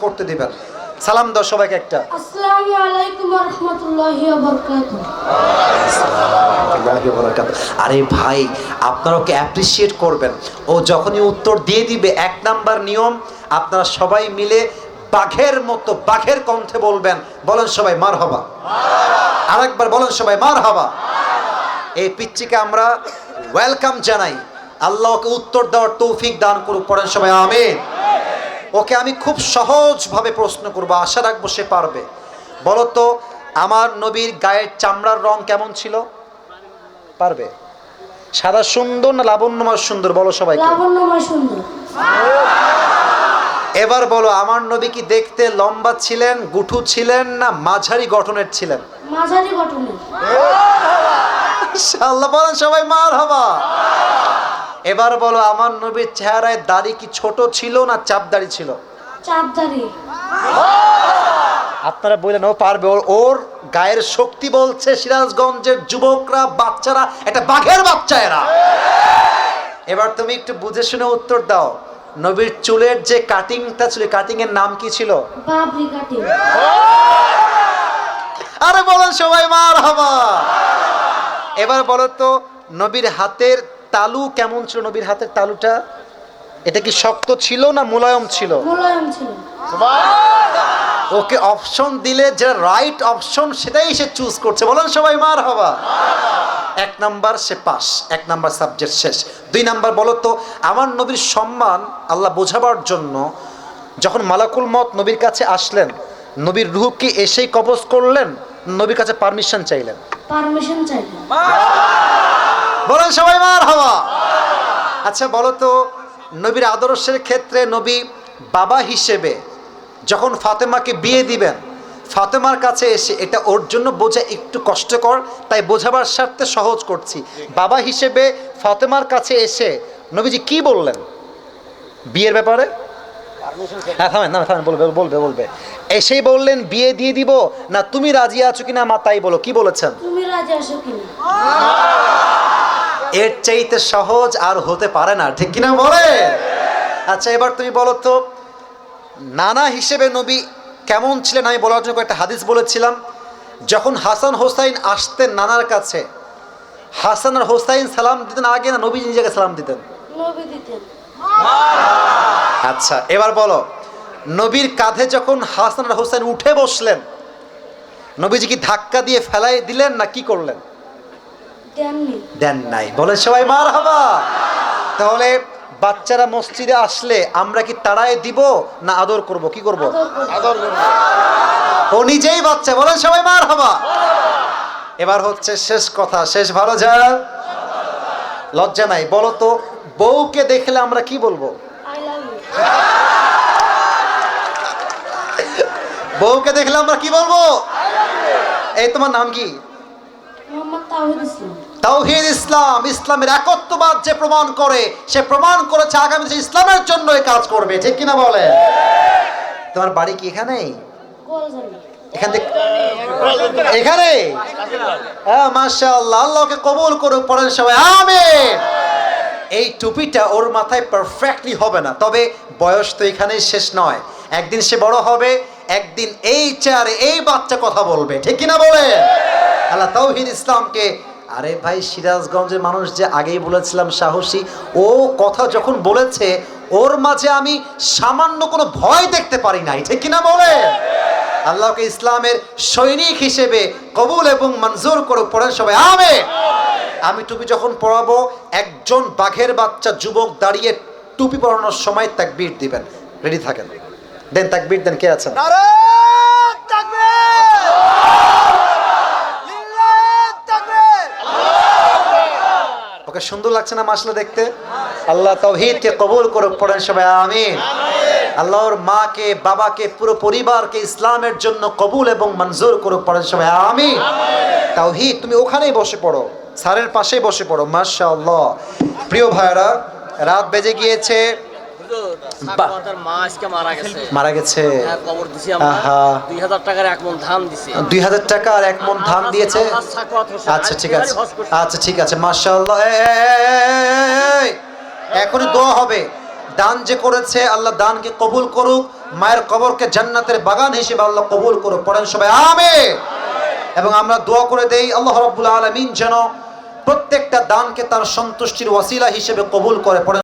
করতে দিবেন। সালাম দাও সবাইকে একটা। আসসালামু আলাইকুম ওয়া রাহমাতুল্লাহি ওয়া বারাকাতুহু। আরে ভাই, আপনারা ওকে অ্যাপ্রিশিয়েট করবেন। ও যখনই উত্তর দিয়ে দিবে, 1 নাম্বার নিয়ম, আপনারা সবাই মিলে বাঘের মতো বাঘের কণ্ঠে বলবেন। বলেন সবাই মারহাবা। আরেকবার বলেন সবাই মারহাবা। এই পিচ্চিকে আমরা ওয়েলকাম জানাই। আল্লাহ ওকে উত্তর দেওয়ার তৌফিক দান করুক। পড়েন সবাই আমিন। ওকে আমি খুব সহজভাবে প্রশ্ন করব, আশা রাখবো সে পারবে। বলো তো, আমার নবীর গায়ের চামড়ার রং কেমন ছিল? পারবে? সাদা সুন্দর না লাবণ্যময় সুন্দর? বলো সবাইকে। লাবণ্যময় সুন্দর। এবার বলো, আমার নবী কি দেখতে লম্বা ছিলেন, গুঠু ছিলেন, না মাঝারি গঠনের ছিলেন? মাঝারি গঠনের। ইনশাআল্লাহ বলেন সবাই মারহাবা। এবার বলো, আমার নবীর চেহারায় দাড়ি কি ছোট ছিল না চাপ দাড়ি ছিল? চাপ দাড়ি। আপনারা বললেন ও পারবে। ওর গায়ের শক্তি বলছে সিরাজগঞ্জের যুবকরা, বাচ্চারা একটা বাঘের বাচ্চা এরা। এবার তুমি একটু বুঝে শুনে উত্তর দাও। নবীর চুলের যে কাটিংটা ছিল, কাটিং এর নাম কি ছিল? বাবরি কাটিং। আরে বলেন সবাই মারহাবা। এবার বলো তো, নবীর হাতের তালু কেমন ছিল? নবীর হাতের তালুটা এটা কি শক্ত ছিল না মুলায়ম ছিল? মুলায়ম ছিল। ওকে অপশন দিলে যেটা রাইট অপশন সেটাই সে চুজ করছে। বলেন সবাই মারহাবা। 1 নাম্বার সে পাস, 1 নাম্বার সাবজেক্ট শেষ। 2 নাম্বার বলো তো, আমার নবীর সম্মান আল্লাহ বোঝাবার জন্য যখন মালাকুল মত নবীর কাছে আসলেন, নবীর রূহ কি এসেই কবজ করলেন, নবীর কাছে পারমিশন চাইলেন? পারমিশন চাইলেন। বলেন সবাই মারহাবা। আচ্ছা বলো তো, নবীর আদর্শের ক্ষেত্রে নবী বাবা হিসেবে যখন ফাতেমাকে বিয়ে দিবেন, ফাতেমার কাছে এসে, এটা ওর জন্য বোঝা একটু কষ্টকর, তাই বোঝাবার স্বার্থে সহজ করছি। বাবা হিসেবে ফাতেমার কাছে এসে নবীজি কি বললেন বিয়ের ব্যাপারে? হ্যাঁ থামেন, না থামেন, বলবে বলবে বলবে। এসেই বললেন বিয়ে দিয়ে দিব, না তুমি রাজি আছো কিনা মা তাই বলো, কি বলেছেন? তুমি রাজি আছো কিনা? এর চাইতে সহজ আর হতে পারে না, ঠিক কিনা বলে? আচ্ছা এবার তুমি বলো তো, নানা হিসেবে নবী কেমন ছিলেন? আমি বলার জন্য একটা হাদিস বলেছিলাম। যখন হাসান হোসাইন আসতেন নানার কাছে, হাসান আর হোসাইন সালাম দিতেন আগে, না নবী নিজেকে সালাম দিতেন? নবী দিতেন। আচ্ছা এবার বলো, নবীর কাঁধে যখন হাসান আর হোসাইন উঠে বসলেন, নবীজি কি ধাক্কা দিয়ে ফেলাই দিলেন না কি করলেন? দেননি। দেন নাই। বলে সবাই মারহাবা। তাহলে বাচ্চারা মসজিদে আসলে আমরা কি তাড়ায় দিব না আদর করব? কি করব? আদর করব। ও নিজেই বাচ্চা। বলেন সবাই মারহাবা। এবার হচ্ছে শেষ কথা, শেষ ভালো যা, লজ্জা নাই। বলো তো, বউকে দেখলে আমরা কি বলবো? I love you. বউকে দেখলে আমরা কি বলবো? এই তোমার নাম কি? মোহাম্মদ তাওহীদ ইসলাম। তাওহীদ ইসলাম। ইসলামের একত্ববাদ যে প্রমাণ করে, সে প্রমাণ করেছে আগামী দিনে ইসলামের জন্য এই কাজ করবে, ঠিক কিনা বলে? তোমার বাড়ি কি এখানেই? গোলজানি। এখান থেকে এখানে? হ্যাঁ মাশাআল্লাহ, আল্লাহকে কবুল করুক। পড়েন সবাই আমিন। এই টুপিটা ওর মাথায় পারফেক্টলি হবে না, তবে বয়স তো এখানেই শেষ নয়। একদিন সে বড় হবে, একদিন এই চেয়ারে এই বাচ্চা কথা বলবে, ঠিক কিনা বলে? আল্লাহ তাওহীদ ইসলামকে, আরে ভাই সিরাজগঞ্জের মানুষ যে আগেই বলেছিলাম সাহসী, ও কথা যখন বলেছে ওর মাঝে আমি সামান্য কোনো ভয় দেখতে পারি নাই, ঠিক কিনা বলে? আল্লাহকে ইসলামের সৈনিক হিসেবে কবুল এবং মঞ্জুর করুক। পড়েন সবাই আমিন। আমি টুপি যখন পরাবো, একজন বাঘের বাচ্চা যুবক দাঁড়িয়ে টুপি পরানোর সময় তাকবীর দিবেন। রেডি থাকেন, দেন তাকবীর দেন। কে আছেন? ওকে সুন্দর লাগছে না মাশাআল্লাহ দেখতে? আল্লাহ তাওহীদকে কবুল করুক। পড়েন সবাই আমিন। আল্লাহর মাকে, বাবাকে, পুরো পরিবারকে ইসলামের জন্য কবুল এবং মঞ্জুর করুক। পড়েন সবাই আমিন। তাওহীদ তুমি ওখানেই বসে পড়ো, স্যারের পাশেই বসে পড়ো। মাশাআল্লাহ। প্রিয় ভাইরা, রাত বেজে গিয়েছে। মারা গেছে। 2000 টাকার 1 মণ ধান দিছে। 2000 টাকা আর 1 মণ ধান দিয়েছে। আচ্ছা ঠিক আছে, আচ্ছা ঠিক আছে মাশাআল্লাহ। এখনই দোয়া হবে। দান যে করেছে আল্লাহ দানকে কবুল করুক। মায়ের কবরকে জান্নাতের বাগান হিসেবে আল্লাহ কবুল করো, পড়েন সবাই আমিন। এবং আমরা দোয়া করে দেই আল্লাহ রাব্বুল আলামিন যেন প্রত্যেকটা দানকে তার সন্তুষ্টির ওয়াসিলা হিসেবে কবুল করে, পড়েন